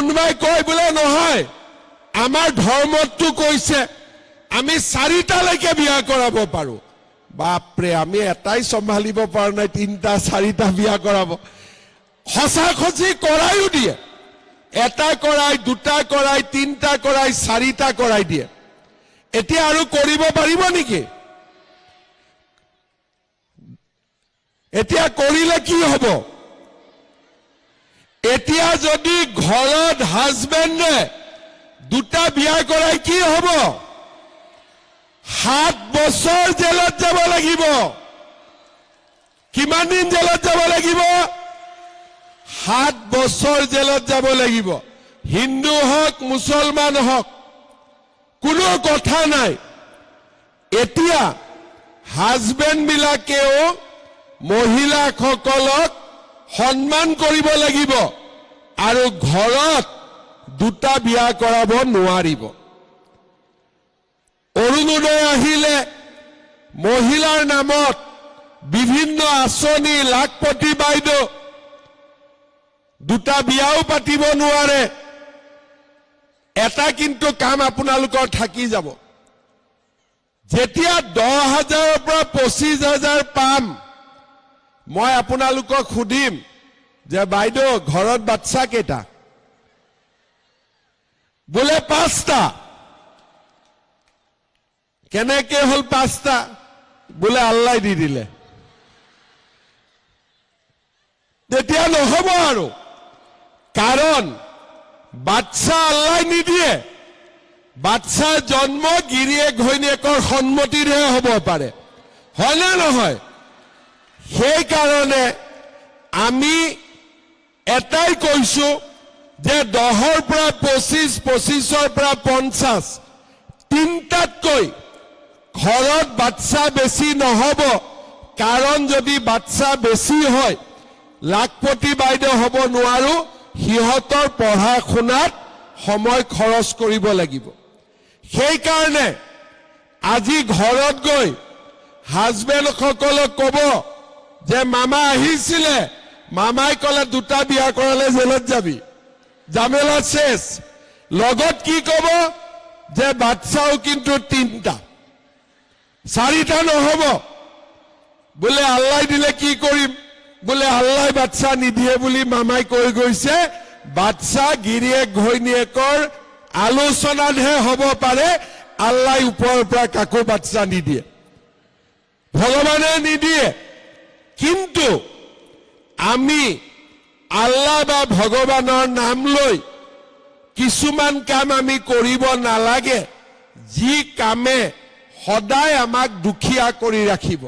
কোনোবাই কয় বোলে নহয় আমাৰ ধৰ্মটো কৈছে আমি 4টালৈকে বিয়া কৰাব পাৰো বাপৰে আমি এটাই সম্ভালিব পাৰো নাই 3টা 4টা বিয়া কৰাব হসা খজি কৰাইও দিয়ে এটা কৰাই দুটা কৰাই 3টা কৰাই 4টা কৰাই দিয়ে এতিয়া আৰু কৰিব পাৰিব নেকি এতিয়া কৰিলে কি হ'ব এতিয়া যদি ঘৰত হাজবেণ্ডে 2টা বিয়া কৰাই কি হ'ব 7 বছৰ জেলত যাব লাগিব কিমান দিন জেলত যাব লাগিব 7 বছৰ জেলত যাব লাগিব হিন্দু হক মুছলমান হক কোনো কথা নাই এতিয়া হাজবেণ্ড বিলাকেও মহিলাসকলক সন্মান কৰিব লাগিব আৰু ঘৰত 2টা বিয়া কৰাব নোৱাৰিব অৰুণোদয় আহিলে মহিলাৰ নামত বিভিন্ন আঁচনি লাখপতি বাইদেউ 2টা বিয়াও পাতিব নোৱাৰে এটা কিন্তু কাম আপোনালোকৰ থাকি যাব যেতিয়া 10,000ৰ পৰা 25,000 পাম মই আপোনালোকক খুদিম যে বাইদেউ ঘৰত বাচ্চা কেইটা বোলে 5টা কেনেকে হল 5টা বোলে আল্লাহ দি দিলে তেতিয়া নহব আৰু কাৰণ বাচ্চা আল্লাহ নিদিয়ে বাচ্চা জন্ম গিৰিয়েক ঘৈণীয়েকৰ সন্মতিৰে হ'ব পাৰে হয়নে নহয় সেই কাৰণে আমি এটাই কৈছো যে 10ৰ পৰা 25 25ৰ পৰা 50 3টাতকৈ ঘৰত বাচ্চা বেছি নহব কাৰণ যদি বাচ্চা বেছি হয় লাখপতি বাইদেউ হ'ব নোৱাৰো হিহতৰ পঢ়া শুনাত সময় খৰচ কৰিব লাগিব সেই কাৰণে আজি ঘৰত গৈ হাজবেণ্ড সকলক ক'ব যে মামা আহিছিলে মামাই ক'লে 2টা বিয়া কৰালে জেলত যাবি জামেলা শেষ লগত কি ক'ব যে বাচ্চাও কিন্তু 3টা 4টা নহব বোলে আল্লাহ দিলে কি কৰিম বোলে আল্লাহ বাচ্চা নিদিয়ে বুলি মামাই কৈ গৈছে বাচ্চা গিৰিয়েক ঘৈণীয়েকৰ আলোচনাতহে হ'ব পাৰে আল্লাহ ওপৰৰ পৰা কাকো বাচ্চা নিদিয়ে ভগৱানে নিদিয়ে কিন্তু আমি আল্লাহ বা ভগৱানৰ নাম লৈ কিছুমান কাম আমি কৰিব নালাগে যি কামে সদায় আমাক দুখীয়া কৰি ৰাখিব